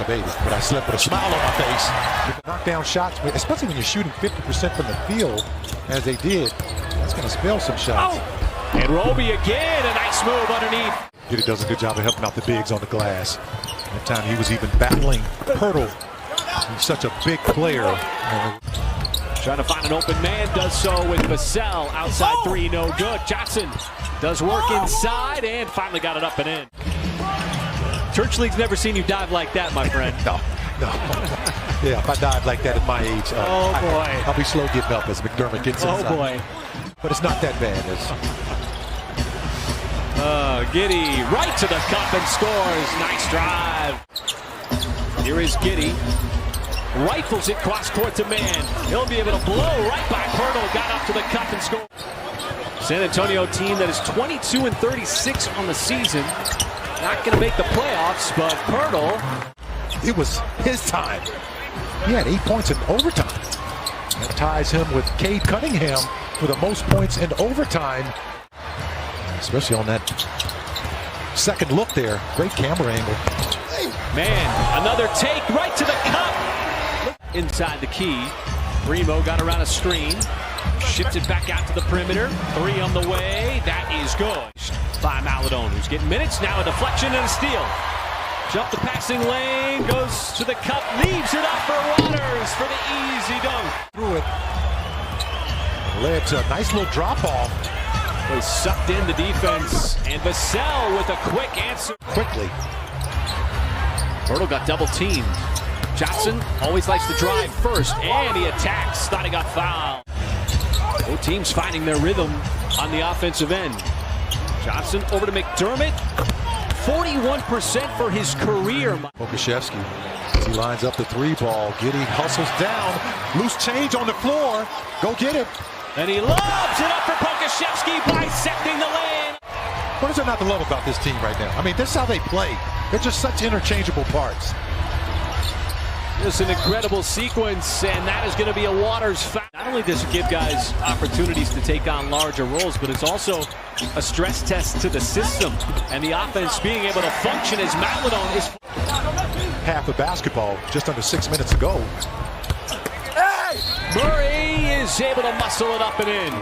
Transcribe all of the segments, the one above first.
baby. But I slept with a smile on my face. Knock down shots, especially when you're shooting 50% from the field, as they did. That's going to spell some shots. Oh. And Roby again, a nice move underneath. Giddy does a good job of helping out the bigs on the glass. That time he was even battling Pirtle. He's such a big player. Trying to find an open man, does so with Vassell. Outside three, no good. Johnson does work inside and finally got it up and in. Church League's never seen you dive like that, my friend. No. Yeah, if I dive like that at my age, I'll be slow getting up as McDermott gets inside. Oh boy. But it's not that bad. Giddy right to the cup and scores. Nice drive. Here is Giddy. Rifles it cross court to man. He'll be able to blow right by Pirtle. Got up to the cup and scored. San Antonio team that is 22-36 on the season. Not going to make the playoffs, but Pirtle. It was his time. He had 8 points in overtime. That ties him with Cade Cunningham for the most points in overtime. Especially on that second look there. Great camera angle. Man, another take right to the cup. Inside the key. Primo got around a screen. Ships it back out to the perimeter. Three on the way. That is good. By Maladone, who's getting minutes. Now a deflection and a steal. Jump the passing lane. Goes to the cup. Leaves it up for Waters for the easy dunk. Through it. Led to a nice little drop-off. He sucked in the defense. And Vassell with a quick answer. Quickly. Pirtle got double teamed. Johnson always likes to drive first, and he attacks. Thought he got fouled. Both teams finding their rhythm on the offensive end. Johnson over to McDermott. 41% for his career. Pokashevsky, as he lines up the three ball. Giddy hustles down. Loose change on the floor. Go get it. And he lobs it up for Pokashevsky, bisecting the lane. What is there not to love about this team right now? I mean, this is how they play. They're just such interchangeable parts. Just an incredible sequence, and that is going to be a Waters foul. Not only does it give guys opportunities to take on larger roles, but it's also a stress test to the system and the offense being able to function as Maladone is. Half of basketball, just under 6 minutes to go. Murray is able to muscle it up and in.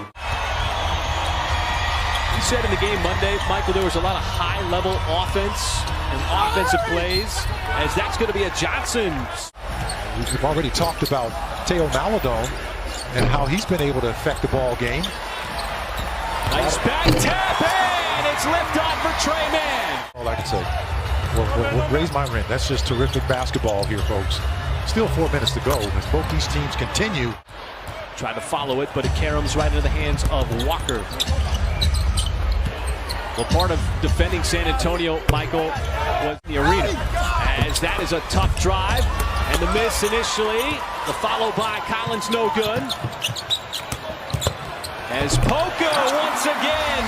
You said in the game Monday, Michael, there was a lot of high-level offense and offensive plays, as that's going to be a Johnson. We've already talked about Theo Maladone and how he's been able to affect the ball game. Nice back tap, and it's lift off for Trey Mann. All I can say, we'll raise my rent. That's just terrific basketball here, folks. Still 4 minutes to go as both these teams continue. Try to follow it, but it caroms right into the hands of Walker. Well, part of defending San Antonio, Michael, was the arena, as that is a tough drive. And the miss initially, the follow by Collins, no good. As Poca once again.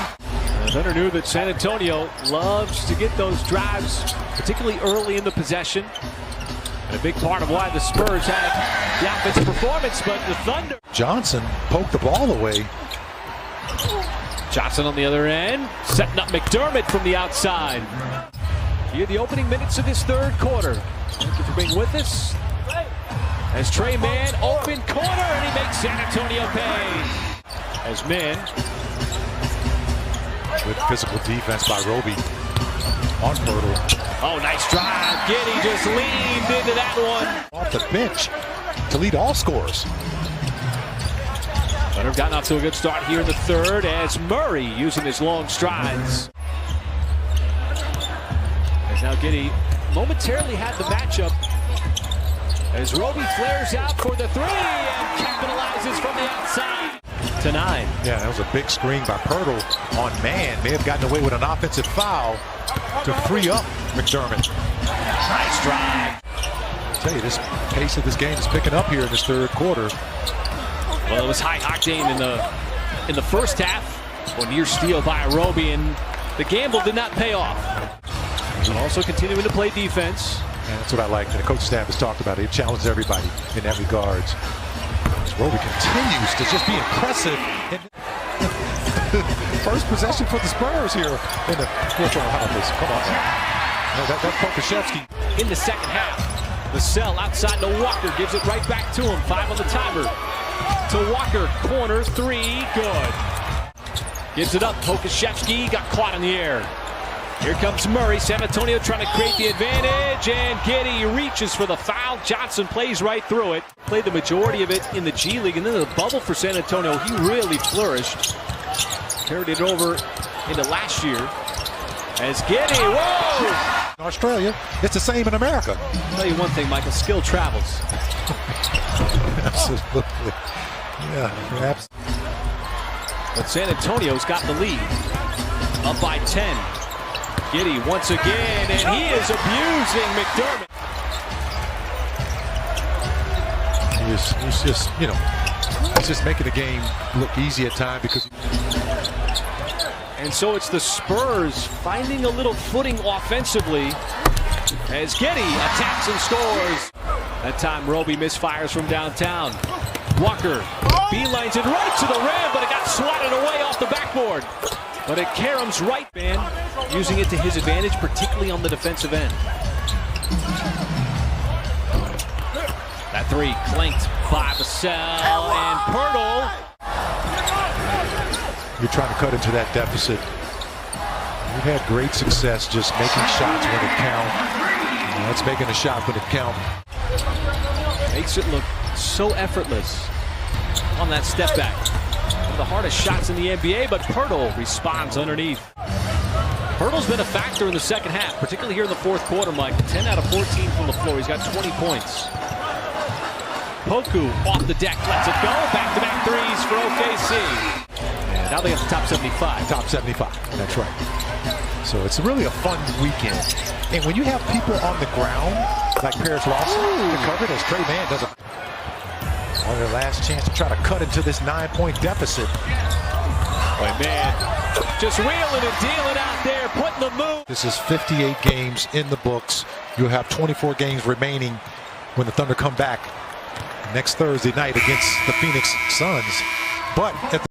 Hunter knew that San Antonio loves to get those drives, particularly early in the possession. And a big part of why the Spurs had the offensive performance, but the Thunder. Johnson poked the ball away. Johnson on the other end, setting up McDermott from the outside. Here the opening minutes of this third quarter. Thank you for being with us. As Trey Mann, open corner, and he makes San Antonio pay. As Mann. Good physical defense by Roby on Pirtle. Oh, nice drive. Giddy just leaned into that one. Off the bench to lead all scorers. Thunder have gotten off to a good start here in the third as Murray using his long strides. As now Giddy momentarily had the matchup as Roby flares out for the three and capitalizes from the outside. To 9. Yeah, that was a big screen by Pirtle on Mann. May have gotten away with an offensive foul to free up McDermott. Nice drive. I'll tell you, this pace of this game is picking up here in this third quarter. Well, it was high octane in the first half. Well, near steal by Roby, and the gamble did not pay off. Also continuing to play defense. And that's what I like. The coach staff has talked about it. He challenged everybody in that regards. Roby continues to just be impressive. First possession for the Spurs here in the fourth round. Come on now. No, that's Pokashevsky. In the second half. The sell outside to Walker, gives it right back to him. 5 on the timer. To Walker, corner 3, good. Gives it up, Pokashevsky got caught in the air. Here comes Murray, San Antonio trying to create the advantage, and Giddey reaches for the foul. Johnson plays right through it. Played the majority of it in the G League, and then the bubble for San Antonio, he really flourished. Carried it over into last year. As Giddey, whoa! In Australia, it's the same in America. I'll tell you one thing, Michael, skill travels. Absolutely. Yeah, perhaps. But San Antonio's got the lead. Up by 10. Giddey once again, and he is abusing McDermott. He's just, you know, he's just making the game look easy at times because. And so it's the Spurs finding a little footing offensively as Giddey attacks and scores. That time Roby misfires from downtown. Walker beelines it right to the rim, but it got swatted away off the backboard. But at Karam's right, man, using it to his advantage, particularly on the defensive end. That 3 clanked by Vassell and Pirtle. You're trying to cut into that deficit. You've had great success just making shots when it counts. That's making a shot when it counts. Makes it look so effortless on that step back. One of the hardest shots in the NBA, but Pirtle responds underneath. Pirtle's been a factor in the second half, particularly here in the fourth quarter, Mike. 10 out of 14 from the floor. He's got 20 points. Poku off the deck, lets it go. Back-to-back threes for OKC. Now they have the top 75. Top 75, that's right. So it's really a fun weekend. And when you have people on the ground, like Paris Lawson, to cover it as Trey Mann does on their last chance to try to cut into this 9-point deficit. Boy, man, just wheeling and dealing out there, putting the move. This is 58 games in the books. You'll have 24 games remaining when the Thunder come back next Thursday night against the Phoenix Suns. But at the